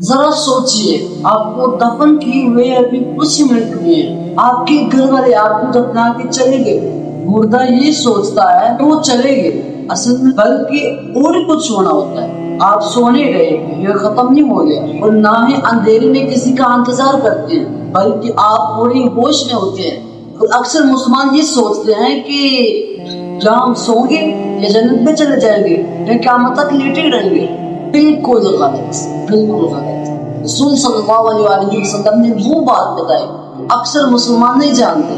ذرا سوچئے، آپ کو دفن کیے ہوئے ابھی کچھ منٹ ہوئے ہیں، آپ کے گھر والے آپ کو دفنا کے چلے گئے۔ مردہ یہ سوچتا ہے کہ وہ چلے گئے، اصل میں بلکہ اور کچھ ہونا ہوتا ہے۔ آپ سونے گئے، یہ ختم نہیں ہو گیا، اور نہ ہی اندھیرے میں کسی کا انتظار کرتے ہیں، بلکہ آپ پوری ہوش میں ہوتے ہیں۔ اور اکثر مسلمان یہ سوچتے ہیں کہ کیا ہم سو گے یا جنت میں چلے جائیں گے یا قیامت تک لیٹے رہیں گے۔ بالکل غلط، بالکل غلط۔ رسول صلی اللہ علیہ وسلم نے وہ بات بتائی اکثر مسلمان نہیں جانتے۔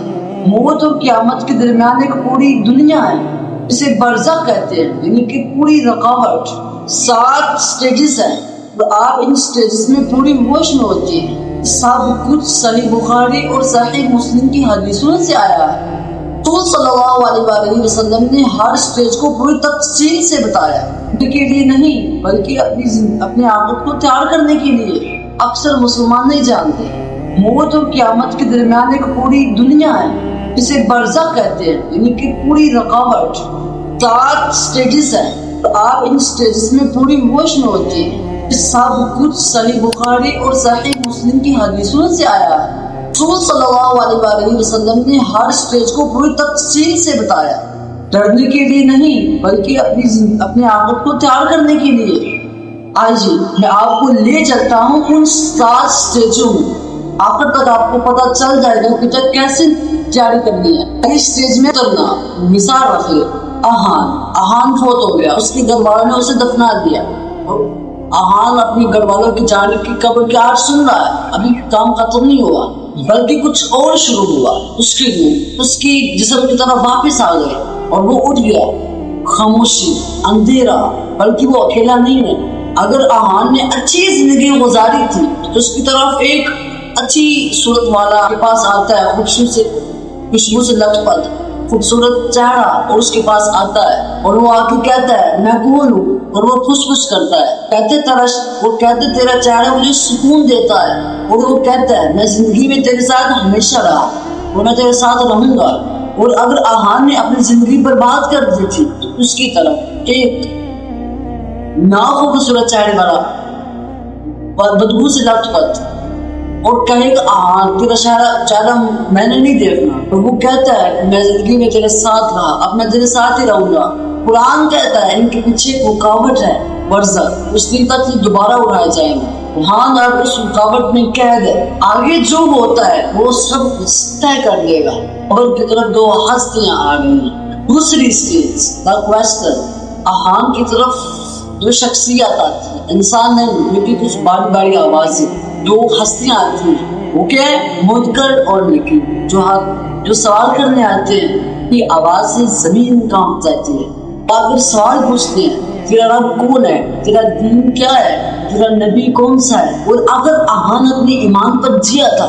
موت اور قیامت کے درمیان ایک پوری دنیا ہے، اسے برزخ کہتے ہیں، یعنی کہ پوری رکاوٹ۔ 7 سٹیجز ہیں، آپ ان سٹیجز میں پوری ہوش میں ہوتی ہیں۔ سب کچھ صحیح بخاری اور صحیح مسلم کی حدیثوں سے آیا ہے۔ رسول صلی اللہ علیہ وسلم نے ہر سٹیج کو پوری تفصیل سے بتایا، کے لیے نہیں بلکہ اپنے آخرت کو تیار کرنے کے لیے۔ اکثر مسلمان نہیں جانتے، موت اور قیامت کے درمیان ایک پوری دنیا ہے، اسے برزخ کہتے ہیں، یعنی کہ پوری رکاوٹ۔ 7 سٹیجز ہیں، آپ ان سٹیجز میں پوری ہوش میں ہوتی ہیں۔ سب کچھ صحیح بخاری اور صحیح مسلم کی حدیثوں سے آیا ہے۔ رسول صلی اللہ علیہ وسلم نے ہر سٹیج کو پوری تفصیل سے بتایا، ڈرنے کے لیے نہیں بلکہ اپنے آخرت کو تیار کرنے کے لیے۔ آئیے میں آپ کو لے چلتا ہوں ان 7 سٹیجوں میں، آخر تک آپ کو پتہ چل جائے گا کہ کیسے تیاری کرنی ہے۔ پہلی سٹیج میں اترنا، مثال رکھیے اہان فوت ہو گیا، اس کے گھر والوں نے اسے دفنا دیا، اہان اپنی گھر والوں کی جانب کی قبر کی آواز سن رہا ہے، ابھی کام ختم نہیں ہوا بلکہ کچھ اور شروع ہوا۔ اس کے روح اس کی جسم کی طرف واپس آ گئے اور وہ اٹھ گیا۔ خاموشی، اندھیرا، بلکہ وہ اکیلا نہیں ہے۔ اگر اہان نے اچھی زندگی گزاری تھی تو اس کی طرف ایک اچھی صورت والا کے پاس آتا ہے، خوشبو سے لت پت خوبصورت چہرہ، اور اس کے پاس آتا ہے اور وہ آ کے کہتا ہے میں کون ہوں، اور وہ پھس کرتا ہے، کہتے تیرا چہرہ مجھے سکون دیتا ہے، اور وہ کہتا ہے میں زندگی میں تیرے ساتھ ہمیشہ رہا اور میں تیرے ساتھ رہوں گا۔ اور اگر اہان نے اپنی زندگی برباد کر دی تھی تو اس کی طرف ایک نا خوبصورت چہرے والا بدبو سے لت پت اور کہے کہ تیرا چہرہ میں نے نہیں دیکھنا، اور وہ کہتا ہے میں زندگی میں تیرے ساتھ رہا، اب میں تیرے ساتھ ہی رہوں گا۔ قرآن کہتا ہے ان کے پیچھے ایک رکاوٹ ہے، برزخ، اس دن تک یہ دوبارہ اٹھائے جائیں گے۔ اب اس رکاوٹ میں قید ہے، آگے جو ہوتا ہے وہ سب طے کر لے گا۔ اور کی طرف 2 ہستیاں آ گئی ہیں۔ دوسری سٹیج دا کویسچن، اہان کی طرف 2 شخصیات آتی ہیں، انسان نہیں لیکن کچھ باری باری آوازیں، 2 ہستیاں آتی ہیں، وہ کیا ہے؟ منکر اور نکیر، جو سوال کرنے آتے ہیں کہ آواز سے زمین کانپ جاتی ہے۔ آپ سوال پوچھتے ہیں تیرا رب کون ہے، تیرا دین کیا ہے، تیرا نبی کون سا ہے؟ اور اگر اہان اپنے ایمان پر جیا تھا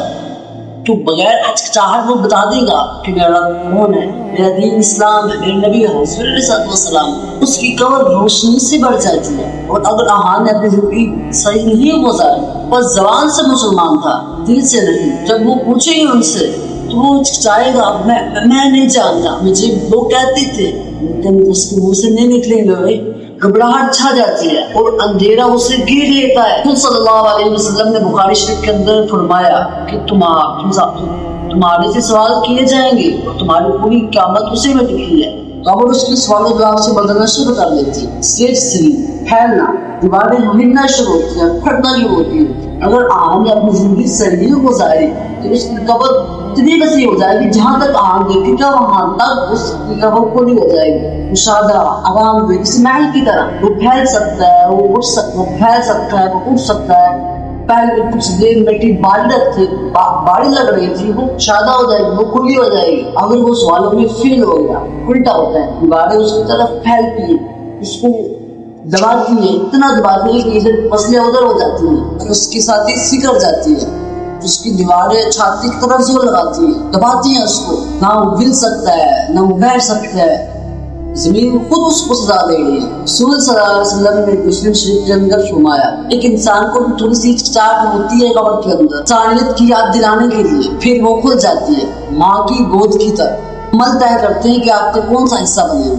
تو بغیر ہچکچاہٹ وہ بتا دے گا کہ میرا رب کون ہے، میرا دین اسلام ہے، میرے نبی حضور علیہ السلام، اس کی قبر روشنی سے بڑھ جاتی ہے۔ اور اگر اہان نے اپنی زندگی صحیح نہیں گزاری، بس زبان سے مسلمان تھا، دل سے نہیں، جب وہ پوچھے گی ان سے تو وہ ہچکچائے گا، میں نہیں جانتا، مجھے وہ کہتے تھے، لیکن اس کے منہ سے نہیں نکلیں گے، گھبراہٹ چھا جاتی ہے اور اندھیرا اسے گھیر لیتا ہے۔ رسول صلی اللہ علیہ وسلم نے بخاری شریف کے اندر فرمایا کہ تمہارے سے سوال کیے جائیں گے اور تمہاری پوری قیامت اسی میں لکھی ہے۔ قبر اس کی سوال و جواب سے بدلنا شروع کر دیتی ہے۔ سٹیج 3 پھیلنا، دیواریں ہلنا شروع ہوتی ہیں، پھٹنا شروع ہوتی ہے۔ اگر اہان نے اپنی زندگی صحیح گزاری تو اس کی قبر اتنی وسیع ہو جائے گی جہاں تک اہان دیکھے گا وہاں تک اس کی قبر پوری ہو جائے گی۔ مشاہدہ، عوام ہوئے کسی محل کی طرح، وہ پھیل سکتا ہے، وہ اٹھ سکتا ہے، پھیل سکتا ہے، وہ اٹھ سکتا ہے۔ پہلے کچھ دیر مٹی باری لگ رہی تھی، وہ شادہ ہو جائے گی، وہ کھلی ہو جائے گی۔ اگر وہ سوالوں میں فیل ہو گیا، الٹا ہوتا ہے، دیواریں اس کی طرف پھیلتی ہیں، اس کو دباتی ہیں، اتنا دباتی ہے کہ ادھر پسلیاں ادھر ہو جاتی ہیں، اور اس کے ساتھ ہی سکڑ جاتی ہے، اس کی دیواریں چھاتی کی طرف زور لگاتی ہیں، دباتی ہیں اس کو، نہ وہ ہل سکتا ہے نہ وہ بیٹھ سکتا ہے، زمین خود اس کو سزا دے گی۔ رسول صلی اللہ علیہ وسلم نے مسلم شریف کے اندر فرمایا ایک انسان کو تھوڑی سی ہچکچاہٹ ہوتی ہے قبر کے اندر انسانیت کی یاد دلانے کے لیے، پھر وہ کھل جاتی ہے، ماں کی گود کی طرح۔ عمل طے کرتے ہیں کہ آپ کا کون سا حصہ بنے۔